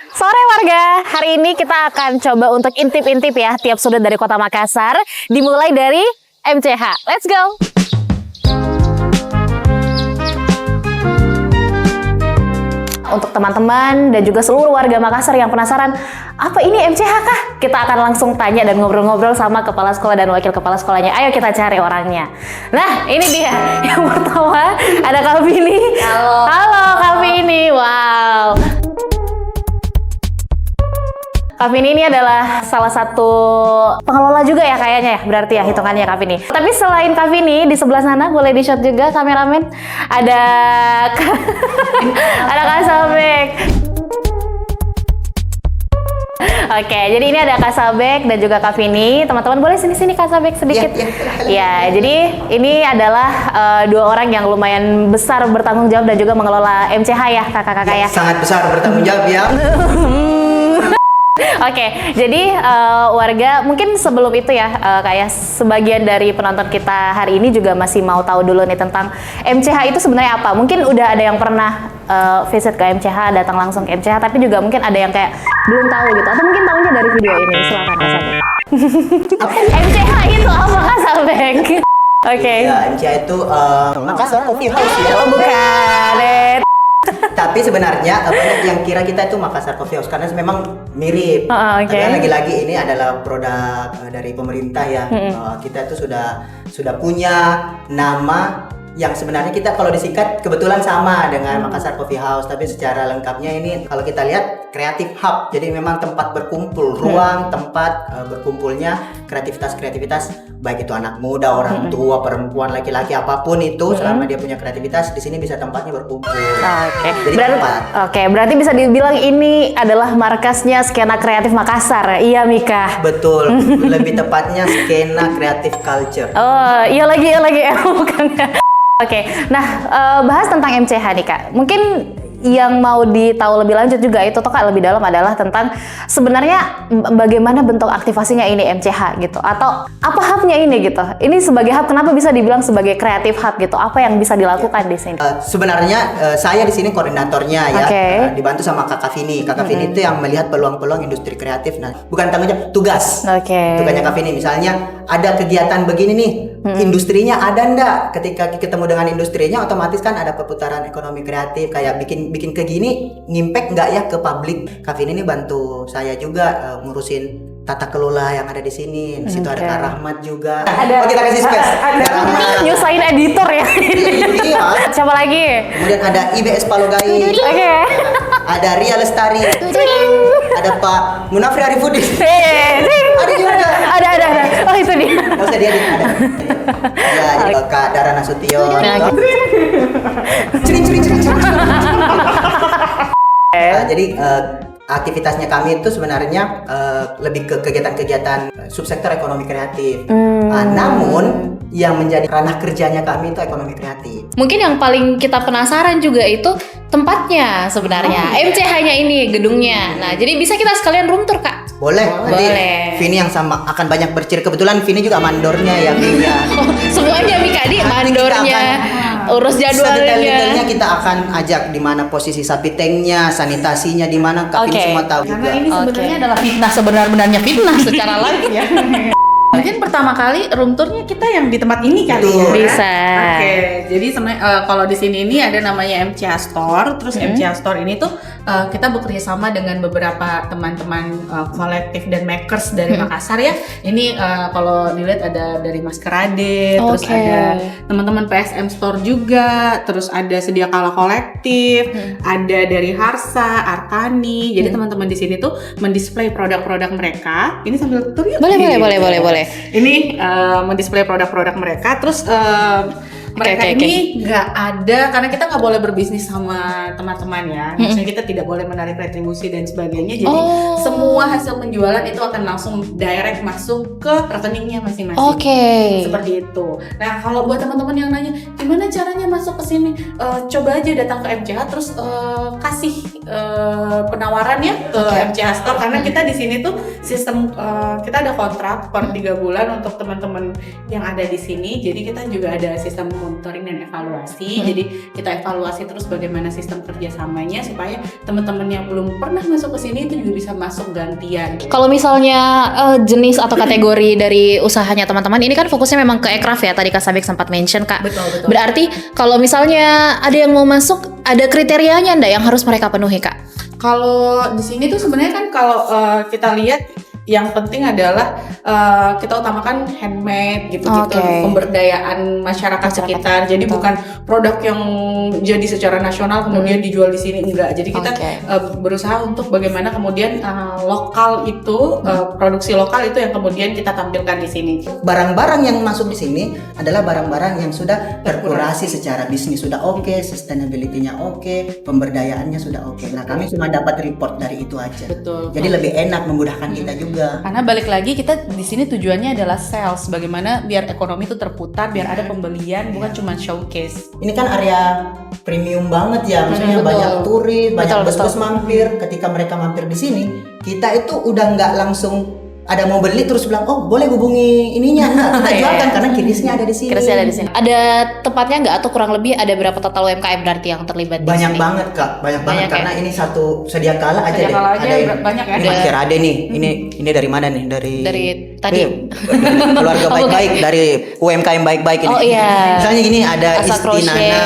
Sore warga, hari ini kita akan coba untuk intip-intip ya tiap sudut dari Kota Makassar. Dimulai dari MCH. Let's go! Untuk teman-teman dan juga seluruh warga Makassar yang penasaran, apa ini MCH kah? Kita akan langsung tanya dan ngobrol-ngobrol sama kepala sekolah dan wakil kepala sekolahnya. Ayo kita cari orangnya. Nah, ini dia. Yang pertama, ada Kak Vini. Halo. Halo Kak Vini. Wow. Kak Vini ini adalah salah satu pengelola juga ya kayaknya ya, berarti ya hitungannya Kak Vini. Tapi selain Kak Vini, di sebelah sana boleh di-shot juga kameramen. Ada ada Kak Sabek. Oke, jadi ini ada Kak Sabek dan juga Kak Vini. Teman-teman boleh sini-sini Kak Sabek sedikit. Ya, jadi ini adalah dua orang yang lumayan besar bertanggung jawab dan juga mengelola MCH ya kakak-kakak ya. Sangat besar bertanggung jawab ya. Oke, jadi warga mungkin sebelum itu ya kayak sebagian dari penonton kita hari ini juga masih mau tahu dulu nih tentang MCH itu sebenarnya apa. Mungkin udah ada yang pernah visit ke MCH, datang langsung ke MCH, tapi juga mungkin ada yang kayak belum tahu gitu. Atau mungkin tahunya dari video ini. Silakan Kak Sabek. MCH itu apa Kak Sabek? Oke. Ya, MCH itu Makassar Coffee House ya. Oh bukan. Tapi sebenarnya banyak yang kira kita itu Makassar Coffee House karena memang mirip. Okay. Karena lagi-lagi ini adalah produk dari pemerintah ya. Kita itu sudah punya nama yang sebenarnya kita kalau disingkat kebetulan sama dengan Makassar Coffee House, tapi secara lengkapnya ini kalau kita lihat Creative Hub. Jadi memang tempat berkumpul, ruang tempat berkumpulnya kreativitas baik itu anak muda, orang tua, perempuan, laki-laki apapun itu selama dia punya kreativitas di sini bisa tempatnya berkumpul. Oke. Jadi Berarti bisa dibilang ini adalah markasnya skena kreatif Makassar. Iya Mika. Betul, lebih tepatnya skena creative culture. Oh, iya lagi bukan. Oke, nah bahas tentang MCH nih Kak. Mungkin yang mau ditahu lebih lanjut juga itu tuh Kak lebih dalam adalah tentang sebenarnya bagaimana bentuk aktivasinya ini MCH gitu, atau apa hubnya ini gitu. Ini sebagai hub, kenapa bisa dibilang sebagai kreatif hub gitu? Apa yang bisa dilakukan di sini? Sebenarnya saya di sini koordinatornya ya, dibantu sama Kakak Vini. Kakak Vini itu yang melihat peluang-peluang industri kreatif. Nah, bukan tanggung jawab, tugas. Tugasnya Kak Vini. Misalnya ada kegiatan begini nih, industrinya ada ndak? Ketika ketemu dengan industrinya, otomatis kan ada perputaran ekonomi kreatif, kayak bikin ke gini, ngimpact nggak ya ke publik. Kak Vini ini bantu saya juga ngurusin tata kelola yang ada di sini. Di situ ada Kak Rahmat juga. Kita kasih space. Nyusahin editor ya. Iya. Siapa lagi? Kemudian ada IBS Palogai. Oke. Ada Ria Lestari. Ada Pak Munafri Arifudin. Ada juga. Ada. Oh itu dia. Nggak usah dia ada. Ya, jadi Kak Dara Nasution. Cering. Jadi aktivitasnya kami itu sebenarnya lebih ke kegiatan-kegiatan subsektor ekonomi kreatif. Namun yang menjadi ranah kerjanya kami itu ekonomi kreatif. Mungkin yang paling kita penasaran juga itu tempatnya sebenarnya. MCH-nya ini gedungnya. Nah, jadi bisa kita sekalian room tour, Kak? Boleh. Nanti Vini yang sama akan banyak bercerita. Kebetulan Vini juga mandornya ya, Vini ya. Oh, semuanya Mika di mandornya. Urus jadwalnya. Sedetail-detailnya kita akan ajak di mana posisi sapi tanknya, sanitasinya di mana, Kak Vini semua tahu. Karena ini sebenarnya adalah fitnah, sebenar-benarnya fitnah secara live ya. Mungkin pertama kali room tournya kita yang di tempat ini kali ya. Bisa. Oke, jadi sebenarnya kalau di sini ini ada namanya MCH Store. Terus MCH Store ini tuh kita bekerja sama dengan beberapa teman-teman kolektif dan makers dari Makassar ya. Ini kalau dilihat ada dari Maskerade, terus ada teman-teman PSM Store juga, terus ada Sedia Kala Kolektif, ada dari Harsa, Artani. Jadi teman-teman di sini tuh mendisplay produk-produk mereka. Ini sambil tour yuk. Boleh. Ini mendisplay produk-produk mereka, terus mereka ini nggak ada, karena kita nggak boleh berbisnis sama teman-teman ya. Maksudnya kita tidak boleh menarik retribusi dan sebagainya. Jadi semua hasil penjualan itu akan langsung direct masuk ke rekeningnya masing-masing. Seperti itu. Nah, kalau buat teman-teman yang nanya gimana caranya masuk ke sini, coba aja datang ke MCH terus kasih penawaran ya ke MCH Store, karena kita di sini tuh sistem kita ada kontrak per 3 bulan untuk teman-teman yang ada di sini. Jadi kita juga ada sistem monitoring dan evaluasi. Jadi kita evaluasi terus bagaimana sistem kerjasamanya supaya teman-teman yang belum pernah masuk ke sini itu juga bisa masuk gantian. Kalau misalnya jenis atau kategori dari usahanya teman-teman ini kan fokusnya memang ke aircraft ya, tadi Kak Sabik sempat mention Kak. Betul. Berarti kalau misalnya ada yang mau masuk, ada kriterianya ndak yang harus mereka penuhi Kak? Kalau di sini tuh sebenarnya kan kalau kita lihat yang penting adalah kita utamakan handmade gitu-gitu, pemberdayaan masyarakat sekitar. Jadi bukan produk yang jadi secara nasional kemudian dijual di sini, enggak. Jadi kita berusaha untuk bagaimana kemudian lokal itu produksi lokal itu yang kemudian kita tampilkan di sini. Barang-barang yang masuk di sini adalah barang-barang yang sudah terkurasi secara bisnis, sudah oke, sustainability-nya oke, pemberdayaannya sudah oke. Nah, kami cuma dapat report dari itu aja. Betul. Jadi lebih enak, memudahkan kita juga. Karena balik lagi kita di sini tujuannya adalah sales, bagaimana biar ekonomi itu terputar, biar ada pembelian, bukan cuma showcase. Ini kan area premium banget ya, maksudnya banyak turis, banyak bus-bus mampir. Ketika mereka mampir di sini, kita itu udah nggak langsung ada mau beli terus bilang boleh hubungi ininya, kita jualkan karena kirisnya ada di sini. Kirisnya ada di sini. Ada tempatnya nggak atau kurang lebih ada berapa total UMKM berarti yang terlibat di banyak sini? banget Kak, banyak banget karena ini satu sedia kala aja deh. Ada yang banyak ya. Mas Rade nih, ini dari mana nih? Dari tadi keluarga baik-baik, dari UMKM baik-baik ini. Oh iya. Misalnya gini ada Asa Isti crochet. Nana,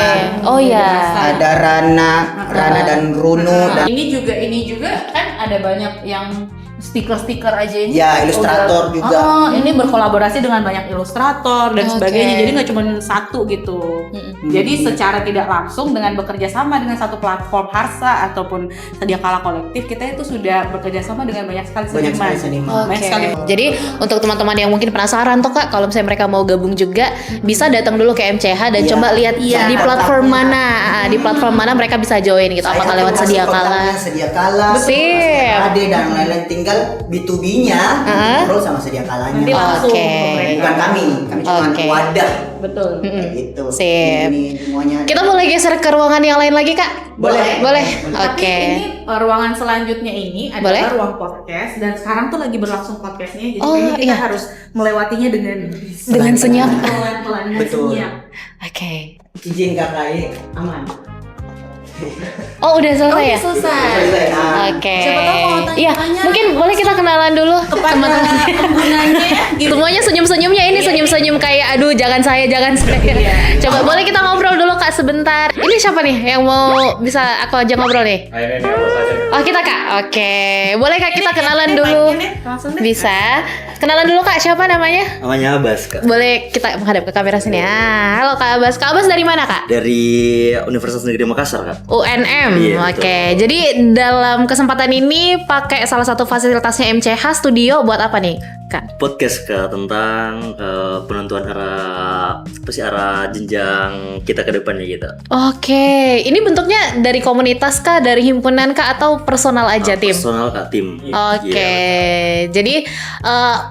Oh iya. ada Rana dan Runo dan ini juga kan ada banyak yang stiker aja ini. ya ilustrator juga. Ini berkolaborasi dengan banyak ilustrator dan sebagainya. Jadi nggak cuma satu gitu. Jadi secara tidak langsung dengan bekerja sama dengan satu platform Harsa ataupun Sedia Kala Kolektif, kita itu sudah bekerja sama dengan banyak sekali seniman. Banyak sekali. Jadi untuk teman-teman yang mungkin penasaran tuh Kak, kalau misalnya mereka mau gabung juga bisa datang dulu ke MCH dan coba lihat di platform mana, di platform mana mereka bisa join gitu. Apakah lewat Sedia Kala? Sedia Kala, Ade dan lain-lain, tinggal B2B-nya ngobrol sama Sedia Kalanya. Nanti langsung bukan kami cuma wadah. Betul. Kayak gitu. Sip. Ini semuanya. Kita boleh geser ke ruangan yang lain lagi Kak? Boleh. Tapi ini ruangan selanjutnya ini adalah ruang podcast dan sekarang tuh lagi berlangsung podcastnya. Jadi kayaknya kita harus melewatinya dengan senyap. Pelan-pelan dan senyap. Oke. Izin kakak, aman. Oh udah selesai ya? Selesai. Oke. Siapa tahu mau tanya-tanya. Iya, mungkin boleh kita kenalan dulu teman-teman. Penggunanya gitu. Semuanya senyum-senyumnya ini senyum-senyum kayak aduh jangan saya. Coba boleh kita ngobrol dulu Kak sebentar. Ini siapa nih yang mau bisa aku ajak ngobrol nih? Oh kita Kak. Oke. Boleh Kak kita kenalan dulu. Bisa. Kenalan dulu Kak, siapa namanya? Namanya Abbas Kak. Boleh kita menghadap ke kamera sini. Halo Kak Abbas. Kak Abbas dari mana Kak? Dari Universitas Negeri Makassar Kak. UNM. Iya, Oke. Jadi dalam kesempatan ini pakai salah satu fasilitasnya MCH Studio buat apa nih, Kak? Podcast Kak tentang penentuan arah jenjang kita ke depannya gitu. Oke. Ini bentuknya dari komunitas kah, dari himpunan kah, atau personal aja tim? Personal Kak, tim. Oke. Iya. Jadi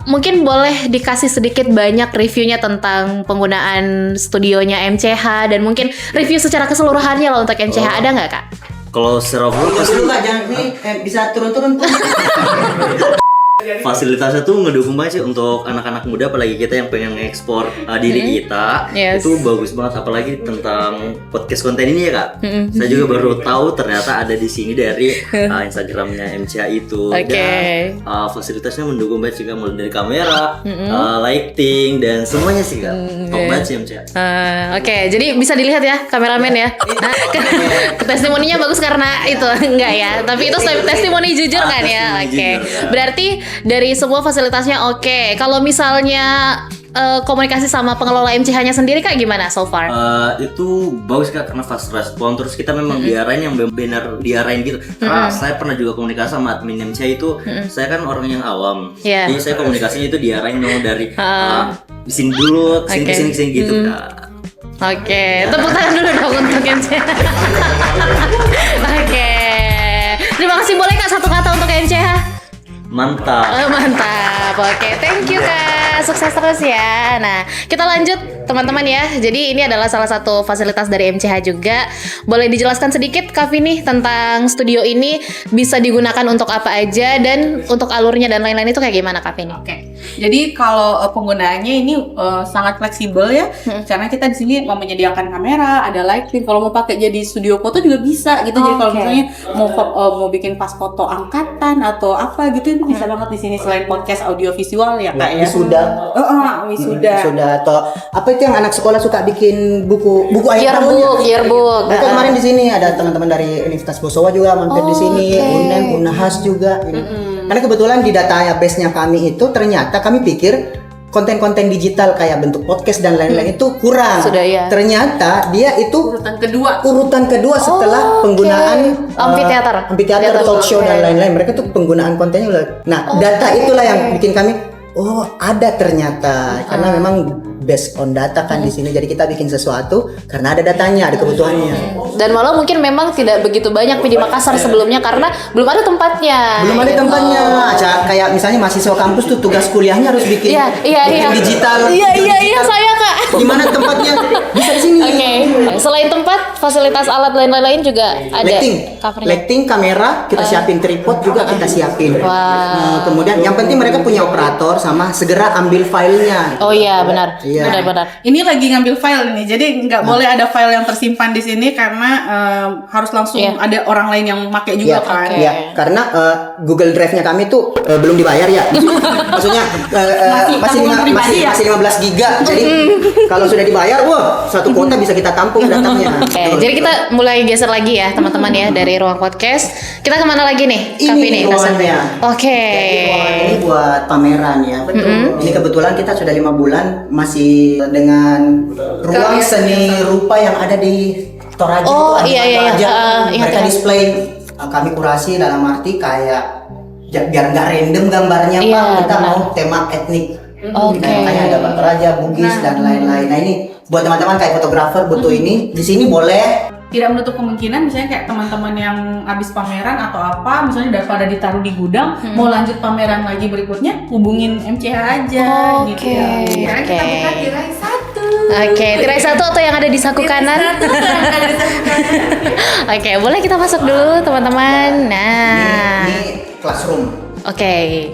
mungkin boleh dikasih sedikit banyak reviewnya tentang penggunaan studionya MCH dan mungkin review secara keseluruhannya lah untuk MCH. Ada nggak Kak? Kalau secara Tunggu dulu Kak, jangan nih bisa turun-turun. fasilitasnya tuh ngedukung banget sih untuk anak-anak muda, apalagi kita yang pengen ekspor diri kita. Yes. Itu bagus banget, apalagi tentang podcast konten ini ya Kak. Saya juga baru tahu ternyata ada di sini dari Instagramnya MCH itu. Dan fasilitasnya mendukung banget sih Kak, mulai dari kamera, lighting dan semuanya sih Kak. Top banget sih MCH. Oke, jadi bisa dilihat ya kameramen ya. Nah, testimoninya bagus karena itu enggak ya, tapi itu testimoni jujur kan ya. Oke. Berarti dari semua fasilitasnya oke. Kalau misalnya komunikasi sama pengelola MCH-nya sendiri Kak gimana so far? Itu bagus Kak, karena fast respon. Terus kita memang diarahin yang benar diarahin gitu. Karena saya pernah juga komunikasi sama admin MCH itu. Saya kan orang yang awam. Jadi saya komunikasinya itu diarahin dong dari sini dulu, kesini gitu Kak. Oke, tepuk tangan dulu dong untuk MCH. Oke. Terima kasih, boleh Kak satu kata untuk MCH? Mantap. Mantap. Oke, thank you Kak. Sukses terus ya. Nah, kita lanjut teman-teman ya. Jadi ini adalah salah satu fasilitas dari MCH juga. Boleh dijelaskan sedikit Kak Vini tentang studio ini bisa digunakan untuk apa aja dan untuk alurnya dan lain-lain itu kayak gimana Kak Vini? Oke. Jadi kalau penggunaannya ini sangat fleksibel ya, karena kita di sini mau menyediakan kamera, ada lighting. Kalau mau pakai jadi studio foto juga bisa gitu. Jadi kalau misalnya mau bikin pas foto angkatan atau apa gitu, itu bisa banget di sini selain podcast audio visual ya Kak ya. Wisuda. Wisuda atau apa itu yang anak sekolah suka bikin buku akhir tahun. Yearbook. Mereka kemarin di sini ada teman-teman dari Universitas Bosowa juga mampir di sini, Unhas juga. Karena kebetulan di database-nya kami itu ternyata kami pikir konten-konten digital kayak bentuk podcast dan lain-lain itu kurang. Sudah, ya. Ternyata dia itu urutan kedua setelah penggunaan amphitheater, talk show dan lain-lain. Mereka tuh penggunaan kontennya udah. Nah, data itulah yang bikin kami ada ternyata karena memang based on data kan di sini. Jadi kita bikin sesuatu karena ada datanya, ada kebutuhannya. Dan malah mungkin memang tidak begitu banyak di Makassar sebelumnya karena belum ada tempatnya. Kayak misalnya mahasiswa kampus tuh tugas kuliahnya harus bikin digital. Iya, saya Kak. Gimana tempatnya? Bisa di sini. Selain tempat, fasilitas alat lain-lain juga ada. Lighting, kamera, kita siapin tripod juga kita siapin. Kemudian yang penting mereka punya operator sama segera ambil filenya. Oh iya, benar. Iya. Benar. Ini lagi ngambil file nih, jadi nggak boleh ada file yang tersimpan di sini karena harus langsung ada orang lain yang pakai juga kan. Iya, karena Google Drive-nya kami tuh belum dibayar ya. Maksudnya masih 15 giga. Jadi kalau sudah dibayar, satu kuota bisa kita tampung datanya. Jadi kita mulai geser lagi ya teman-teman ya dari ruang podcast. Kita kemana lagi nih? Ini ruangannya. Jadi ini buat pameran ya. Betul. Ini kebetulan kita sudah 5 bulan masih dengan ruang seni rupa yang ada di Toraja. Mereka display, kami kurasi dalam arti kayak biar nggak random gambarnya Pak. Kita mau tema etnik. Makanya ada Pak Toraja, Bugis dan lain-lain. Nah ini buat teman-teman kayak fotografer butuh ini di sini boleh. Tidak menutup kemungkinan misalnya kayak teman-teman yang habis pameran atau apa, misalnya daripada ditaruh di gudang, mau lanjut pameran lagi berikutnya, hubungin MCH aja gitu ya. Karena kita buka tirai 1. Tirai 1 atau yang ada di saku kanan? Boleh kita masuk dulu teman-teman. Nah, ini classroom.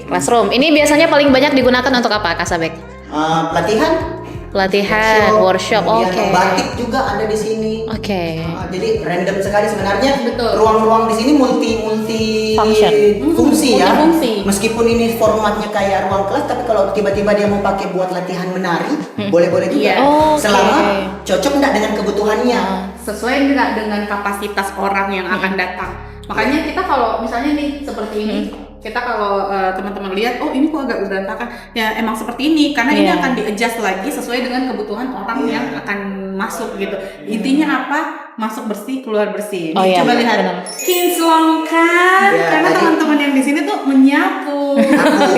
Classroom. Ini biasanya paling banyak digunakan untuk apa, Kak Sabek? Pelatihan, workshop. Batik juga ada di sini. Jadi random sekali sebenarnya. Betul. Ruang-ruang di sini multi fungsi ya. Meskipun ini formatnya kayak ruang kelas, tapi kalau tiba-tiba dia mau pakai buat latihan menari, boleh-boleh juga. Selama cocok enggak dengan kebutuhannya. Sesuai enggak dengan kapasitas orang yang akan datang. Makanya kita kalau misalnya nih seperti ini, kita kalau teman-teman lihat, ini kok agak berantakan, ya emang seperti ini karena ini akan di-adjust lagi sesuai dengan kebutuhan orang yang akan masuk gitu. Intinya apa? Masuk bersih, keluar bersih. Coba lihat, kinclong kan? Karena teman-teman yang di sini tuh menyapu.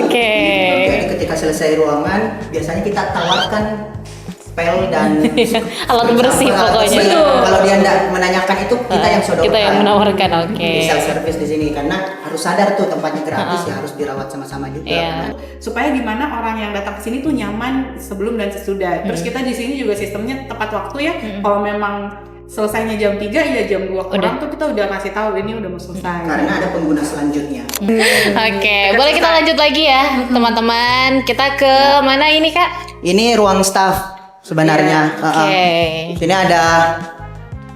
Jadi ketika selesai ruangan, biasanya kita tawarkan pel dan alat bersih pokoknya. Kalau dia enggak menanyakan itu, kita yang sodorkan. Kita yang menawarkan, Self service di sini karena harus sadar tuh tempatnya gratis ya, harus dirawat sama-sama juga. Supaya gimana orang yang datang ke sini tuh nyaman sebelum dan sesudah. Terus kita di sini juga sistemnya tepat waktu ya. Kalau memang selesainya jam 3 ya jam 2 kurang tuh kita udah kasih tahu ini udah mau selesai. Karena ada pengguna selanjutnya. Boleh kita lanjut lagi ya teman-teman. Kita ke mana ini Kak? Ini ruang staff sebenarnya. Sini ada.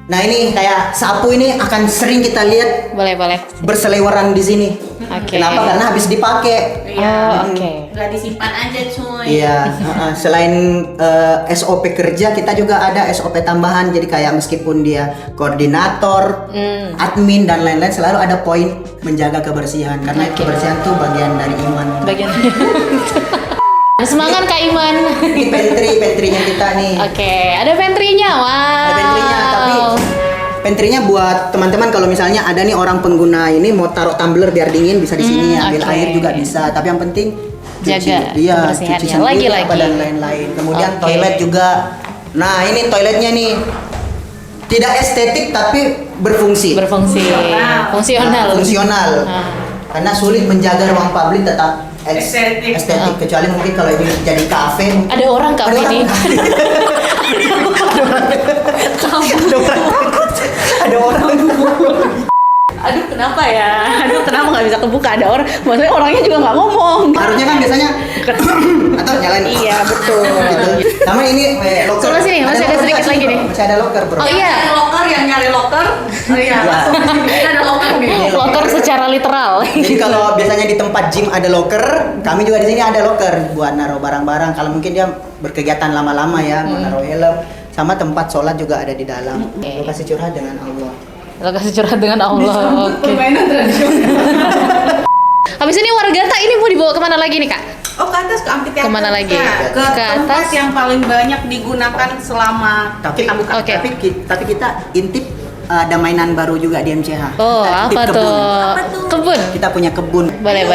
Nah ini kayak sapu ini akan sering kita lihat. Boleh. Berseliweran di sini. Kenapa? Karena habis dipakai. Nggak disimpan aja cuy. Iya. Selain SOP kerja, kita juga ada SOP tambahan. Jadi kayak meskipun dia koordinator, admin dan lain-lain, selalu ada poin menjaga kebersihan. Karena kebersihan tuh bagian dari iman. Semangat Kak Iman. Ini pantry-nya kita nih. Ada pantry-nya. Wow. Ada pantry-nya, tapi pantry-nya buat teman-teman kalau misalnya ada nih orang pengguna ini mau taruh tumbler biar dingin bisa di sini, ambil air juga bisa. Tapi yang penting jaga cuci sendiri apa dan lain-lain. Kemudian toilet juga. Nah, ini toiletnya nih tidak estetik tapi berfungsi. Fungsional. Karena sulit menjaga ruang publik tetap estetik. Kecuali mungkin kalau ini jadi kafe. Ada orang kafe ini. Ada orang. aduh kenapa ya? Aduh kenapa nggak bisa kebuka? Ada orang, maksudnya orangnya juga nggak ngomong. Harusnya kan biasanya atau nyalain. Iya betul. Gitu. Sama ini locker. Sebelah sini, masih ada locker sedikit nggak lagi sih? nih. Masih ada locker bro. Oh iya. Ada locker yang nyari locker. Oh iya. Langsung di sini kita ada locker nih. Locker secara literal. Jadi kalau biasanya di tempat gym ada locker, kami juga di sini ada locker buat naruh barang-barang. Kalau mungkin dia berkegiatan lama-lama ya, mau naruh helm. Sama tempat sholat juga ada di dalam. Lokasi curhat dengan Allah. Lokasi curhat dengan Allah. Oke. Permainan tradisional. Habis ini Wargata ini mau dibawa kemana lagi nih kak? Oh ke atas ke amphitheater. Kemana lagi? Ke Ke tempat atas. yang paling banyak digunakan selama Tapi kita buka. Oke. tapi kita intip ada mainan baru juga di MCH. Oh Kita intip apa kebun. tuh? Kebun. Kita punya kebun. Boleh.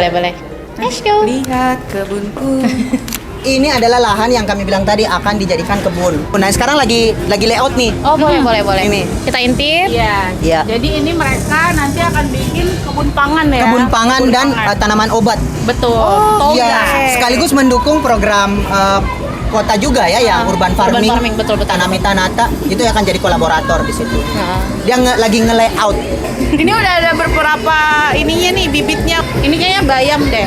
Let's go. Lihat kebunku. Ini adalah lahan yang kami bilang tadi akan dijadikan kebun. Nah, sekarang lagi layout nih. Oh boleh. Ini. Kita intip. Iya. Iya. Jadi ini mereka nanti akan bikin kebun pangan ya. Kebun pangan dan tanaman obat. Betul. Iya, sekaligus mendukung program kota juga ya yang urban farming. farming, betul. Tanami Tanata itu akan jadi kolaborator di situ. Dia lagi nge-layout. Ini udah ada beberapa ininya nih bibitnya. Ini kayaknya bayam deh.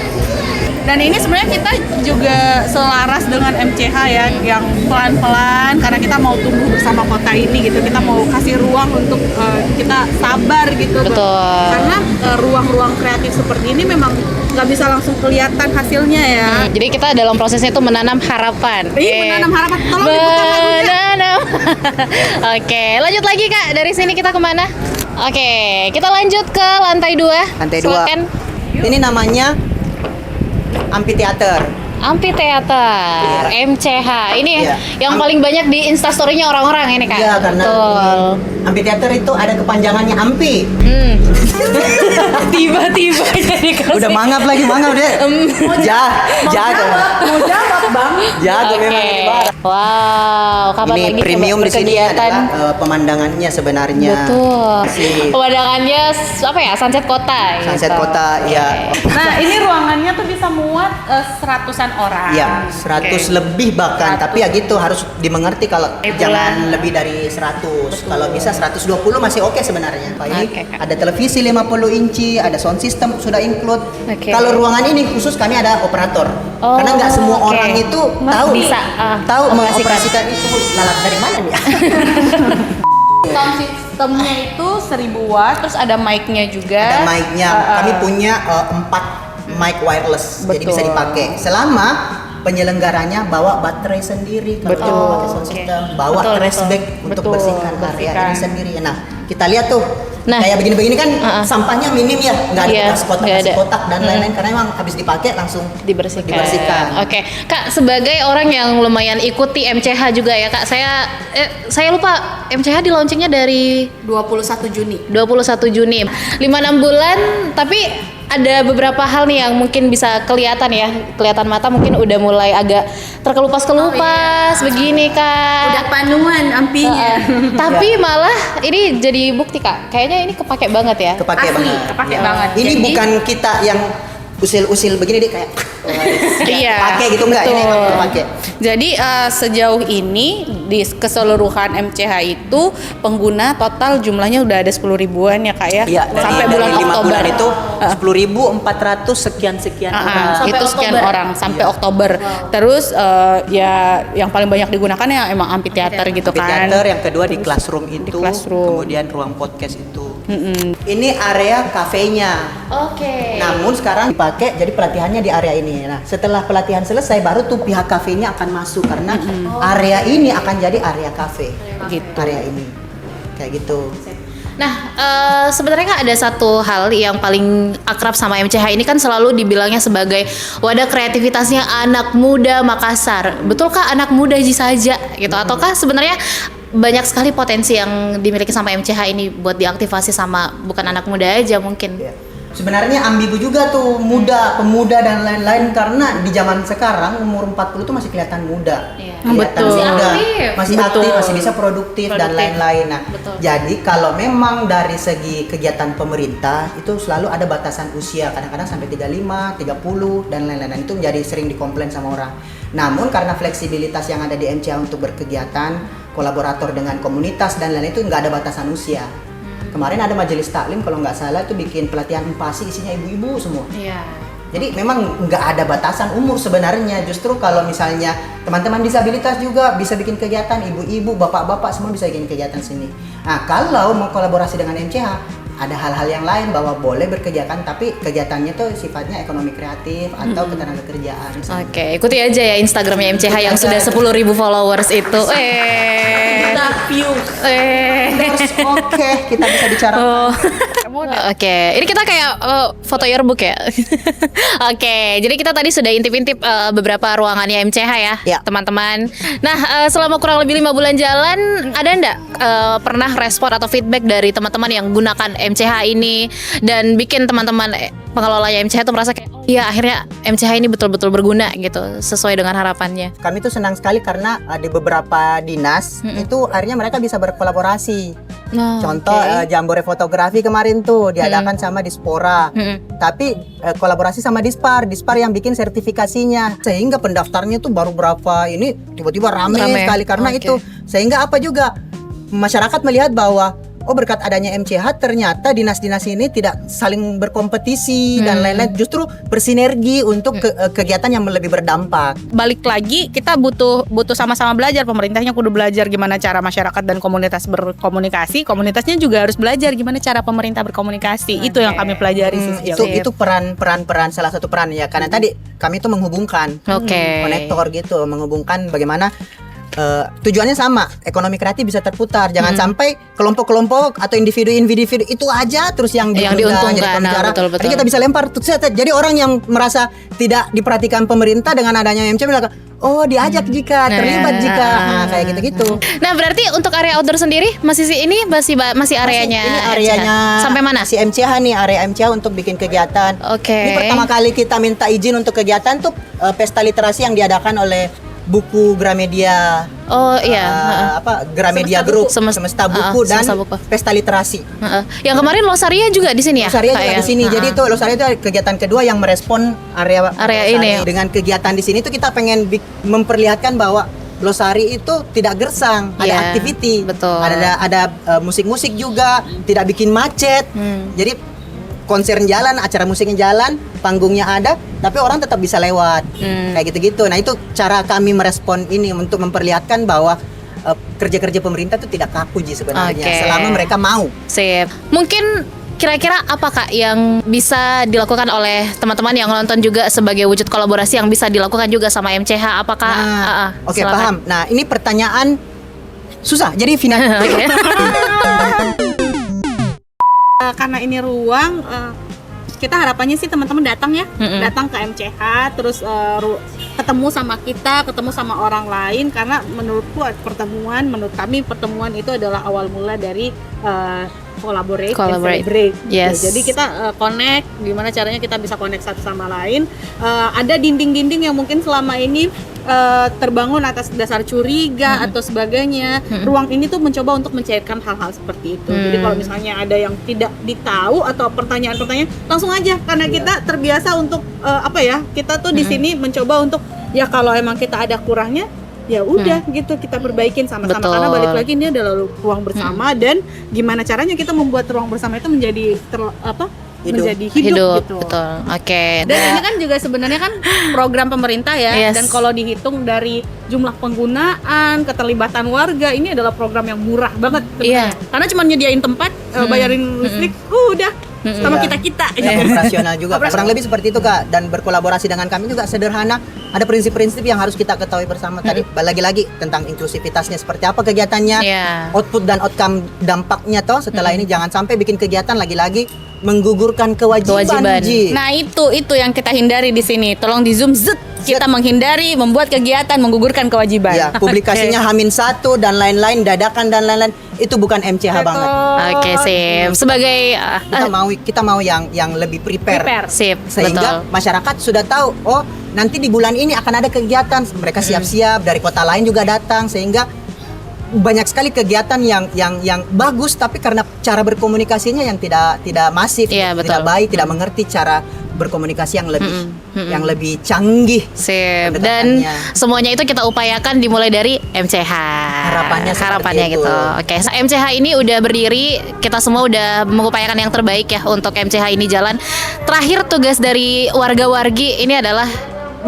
Dan ini sebenarnya kita juga selaras dengan MCH ya, yang pelan-pelan karena kita mau tumbuh bersama kota ini gitu. Kita mau kasih ruang untuk kita sabar gitu. Betul. Karena ruang-ruang kreatif seperti ini memang nggak bisa langsung kelihatan hasilnya ya. Jadi kita dalam prosesnya itu menanam harapan. Menanam harapan. Tolong diputar lagunya. Menanam. Oke, lanjut lagi kak. Dari sini kita kemana? Oke, kita lanjut ke lantai 2. Lantai 2. Silakan. Ini namanya amphitheater. Amphitheater, MCH. Ini Iya. yang paling banyak di instastory-nya orang-orang ini kak. Iya, karena Betul. amphitheater itu ada kepanjangannya ampi. Tiba-tiba jadi kasih. Udah mangap deh. Jago. Mau jawab bang. Jago Oke. memang ini, Bar. Wow, kapan Ini lagi premium coba di sini berkegiatan? adalah pemandangannya sebenarnya. Betul. Masih Pemandangannya apa ya? Sunset kota. sunset gitu. kota, ya. Nah ini ruangannya tuh bisa muat seratusan orang. Ya, 100 lebih bahkan. 100. Tapi ya gitu harus dimengerti kalau Bulan. jangan lebih dari 100. Kalau bisa 120 masih oke sebenarnya. Pak ini Oke, Kak. ada televisi 50 inci, ada sound system sudah include. Oke. Kalau ruangan ini khusus kami ada operator. Oh, Karena nggak semua oke. orang itu tahu Bisa, tahu mengoperasikan. mengoperasikan itu. Lalat dari mana nih? Sound systemnya itu 1000 watt, terus ada mic-nya juga. Ada mic-nya. Kami punya 4 mic wireless, jadi Betul. bisa dipakai. Selama penyelenggaranya bawa baterai sendiri, kalau Betul. mau pakai sound system, bawa Betul, trash betul. bag untuk Betul, bersihkan area bersihkan. ini sendiri. Nah, kita lihat tuh, Nah. kayak begini-begini kan sampahnya minim ya, nggak ada Iya, bekas kotak, nggak kasih ada. kotak dan lain-lain karena emang habis dipakai langsung Dibersihkan. Oke, Kak, sebagai orang yang lumayan ikuti MCH juga ya, Kak. Saya lupa MCH di launchingnya dari 21 Juni. 21 Juni. 5-6 bulan, tapi ada beberapa hal nih yang mungkin bisa kelihatan ya, kelihatan mata mungkin udah mulai agak terkelupas-kelupas begini, Kak. Udah panuan ampinya. Tapi malah ini jadi bukti, Kak. Kayaknya ini kepake banget ya. kepake Asli, banget. kepake Ya. banget. Ini Jadi- bukan kita yang usil-usil begini dia kayak Iya. pakai gitu enggak, ini emang Betul. pakai. Jadi sejauh ini di keseluruhan MCH itu pengguna total jumlahnya udah ada 10 ribuan ya kak ya. Iya, sampai bulan dari 5 Oktober bulan itu 10.400 sekian orang. Sampai itu sekian Oktober. orang sampai Oktober. Terus ya yang paling banyak digunakan ya emang amphitheater gitu kan. Amphitheater, yang kedua di classroom itu, classroom. kemudian ruang podcast itu. Ini area kafenya. Oke. Namun sekarang dipakai jadi pelatihannya di area ini. Nah, setelah pelatihan selesai baru tuh pihak kafenya akan masuk karena area ini akan jadi area kafe. Gitu. Area ini. Kayak gitu. Nah, sebenarnya kan ada satu hal yang paling akrab sama MCH ini kan selalu dibilangnya sebagai wadah kreativitasnya anak muda Makassar. Betulkah anak muda saja gitu? Ataukah sebenarnya banyak sekali potensi yang dimiliki sama MCH ini buat diaktifasi sama bukan anak muda aja mungkin? Ya. Sebenarnya ambigu juga tuh, muda, pemuda dan lain-lain karena di zaman sekarang umur 40 tuh masih kelihatan muda. Iya. Kelihatan Betul. muda, Masih aktif. masih Betul. aktif, masih bisa produktif dan lain-lain. Nah, Betul. jadi kalau memang dari segi kegiatan pemerintah itu selalu ada batasan usia, kadang-kadang sampai 35, 30 dan lain-lain. Dan itu menjadi sering dikomplain sama orang. Namun karena fleksibilitas yang ada di MCH untuk berkegiatan, kolaborator dengan komunitas dan lain-lain itu nggak ada batasan usia. Kemarin ada majelis taklim kalau nggak salah itu bikin pelatihan empasi, isinya ibu-ibu semua. Iya. Jadi memang nggak ada batasan umur sebenarnya. Justru kalau misalnya teman-teman disabilitas juga bisa bikin kegiatan, ibu-ibu, bapak-bapak semua bisa bikin kegiatan sini. Nah, kalau mau kolaborasi dengan MCH, ada hal-hal yang lain bahwa boleh berkegiatan tapi kegiatannya tuh sifatnya ekonomi kreatif atau ketenagakerjaan. Oke, ikuti aja ya Instagramnya MCH yang sudah 10.000 followers itu. Oke, kita bisa bicara. Oke, ini kita kayak foto yearbook ya. Oke, jadi kita tadi sudah intip-intip beberapa ruangannya MCH ya, teman-teman. Nah, selama kurang lebih 5 bulan jalan, ada enggak pernah respon atau feedback dari teman-teman yang gunakan MCH ini dan bikin teman-teman pengelolanya MCH itu merasa kayak, oh iya akhirnya MCH ini betul-betul berguna gitu, sesuai dengan harapannya. Kami tuh senang sekali karena di beberapa dinas itu akhirnya mereka bisa berkolaborasi. Contoh Jambore fotografi kemarin tuh diadakan sama Dispora. Tapi kolaborasi sama Dispar yang bikin sertifikasinya. Sehingga pendaftarnya tuh baru berapa ini tiba-tiba rame sekali karena itu. Sehingga apa juga masyarakat melihat bahwa berkat adanya MCH ternyata dinas-dinas ini tidak saling berkompetisi dan lain-lain, justru bersinergi untuk kegiatan yang lebih berdampak. Balik lagi kita butuh sama-sama belajar, pemerintahnya kudu belajar gimana cara masyarakat dan komunitas berkomunikasi, komunitasnya juga harus belajar gimana cara pemerintah berkomunikasi. Itu yang kami pelajari sih. Itu peran salah satu peran ya, karena tadi kami itu menghubungkan konektor gitu, menghubungkan bagaimana tujuannya sama, ekonomi kreatif bisa terputar. Jangan sampai kelompok-kelompok atau individu-individu itu aja terus yang diuntungkan jadi pembicara. Jadi kita bisa lempar. Jadi orang yang merasa tidak diperhatikan pemerintah dengan adanya MCH bilang, oh diajak jika terlibat jika kayak gitu-gitu. Nah, berarti untuk area outdoor sendiri masih areanya. Ini areanya sampai mana? Si MCH nih, area MCH untuk bikin kegiatan. Ini pertama kali kita minta izin untuk kegiatan tuh pesta literasi yang diadakan oleh buku Gramedia. Gramedia Group, Semesta Buku dan Pesta Literasi. Yang kemarin Losaria juga di sini ya? Losaria juga di sini. Jadi itu Losaria itu kegiatan kedua yang merespon area ini. Dengan kegiatan di sini tuh kita pengen memperlihatkan bahwa Losari itu tidak gersang, ada activity. Betul. Ada musik-musik juga, tidak bikin macet. Jadi konser jalan, acara musiknya jalan, panggungnya ada, tapi orang tetap bisa lewat. Kayak gitu-gitu. Nah, itu cara kami merespon ini untuk memperlihatkan bahwa kerja-kerja pemerintah itu tidak kaku sebenarnya, selama mereka mau. Sip. Mungkin kira-kira apa Kak yang bisa dilakukan oleh teman-teman yang nonton juga sebagai wujud kolaborasi yang bisa dilakukan juga sama MCH? Apakah paham. Nah, ini pertanyaan susah. Jadi final. Karena ini ruang, kita harapannya sih teman-teman datang ya, datang ke MCH, terus ketemu sama kita, ketemu sama orang lain. Karena menurut kami pertemuan itu adalah awal mula dari collaborate. Yes. Jadi kita connect, gimana caranya kita bisa connect satu sama lain. Ada dinding-dinding yang mungkin selama ini terbangun atas dasar curiga atau sebagainya. Ruang ini tuh mencoba untuk mencairkan hal-hal seperti itu. Jadi kalau misalnya ada yang tidak ditahu atau pertanyaan-pertanyaan, langsung aja, karena kita terbiasa untuk kita tuh di sini mencoba untuk kalau emang kita ada kurangnya, ya udah gitu kita perbaikin sama-sama. Betul. Karena balik lagi ini adalah ruang bersama dan gimana caranya kita membuat ruang bersama itu menjadi menjadi hidup gitu. Betul. Oke. Dan ini kan juga sebenarnya kan program pemerintah ya. Yes. Dan kalau dihitung dari jumlah penggunaan, keterlibatan warga, ini adalah program yang murah banget sebenarnya. Karena cuma nyediain tempat, bayarin listrik, udah sama kita-kita. Operasional juga. Kurang lebih seperti itu Kak. Dan berkolaborasi dengan kami juga sederhana. Ada prinsip-prinsip yang harus kita ketahui bersama tadi. Lagi-lagi tentang inklusivitasnya seperti apa kegiatannya, output dan outcome dampaknya toh. Setelah ini jangan sampai bikin kegiatan lagi-lagi menggugurkan kewajiban. Nah itu yang kita hindari di sini. Tolong di zoom kita menghindari membuat kegiatan menggugurkan kewajiban. Ya, publikasinya H-1 dan lain-lain, dadakan dan lain-lain, itu bukan MCH banget. Oke, sip. Sebagai kita mau yang lebih prepare. Sip. Sehingga masyarakat sudah tahu, nanti di bulan ini akan ada kegiatan. Mereka siap-siap, dari kota lain juga datang, sehingga banyak sekali kegiatan yang bagus, tapi karena cara berkomunikasinya yang tidak masif, tidak baik, tidak mengerti cara berkomunikasi yang lebih canggih. Sip. Dan semuanya itu kita upayakan dimulai dari MCH. Harapannya gitu. Oke, MCH ini udah berdiri, kita semua udah mengupayakan yang terbaik ya untuk MCH ini jalan. Terakhir tugas dari warga-wargi ini adalah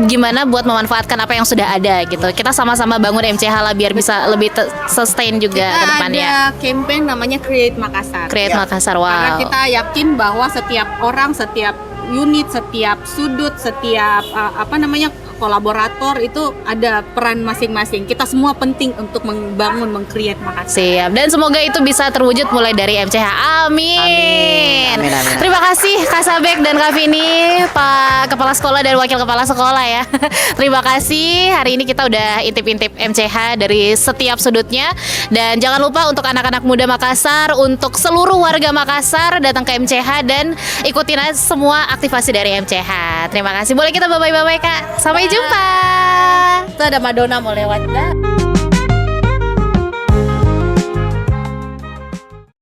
gimana buat memanfaatkan apa yang sudah ada gitu. Kita sama-sama bangun MCH lah biar bisa lebih sustain juga ke depannya. Ada campaign namanya Create Makassar. Create Makassar, wow. Karena kita yakin bahwa setiap orang, setiap unit, setiap sudut, setiap kolaborator itu ada peran masing-masing. Kita semua penting untuk membangun, meng-create Makassar. Siap. Dan semoga itu bisa terwujud mulai dari MCH. Amin. Terima kasih Kak Sabek dan Kak Vini, Pak Kepala Sekolah dan Wakil Kepala Sekolah ya. Terima kasih. Hari ini kita udah intip-intip MCH dari setiap sudutnya. Dan jangan lupa untuk anak-anak muda Makassar, untuk seluruh warga Makassar datang ke MCH dan ikutin aja semua aktivasi dari MCH. Terima kasih. Boleh kita bye-bye Kak. Sampai jumpa. Itu ada Madonna mau lewat.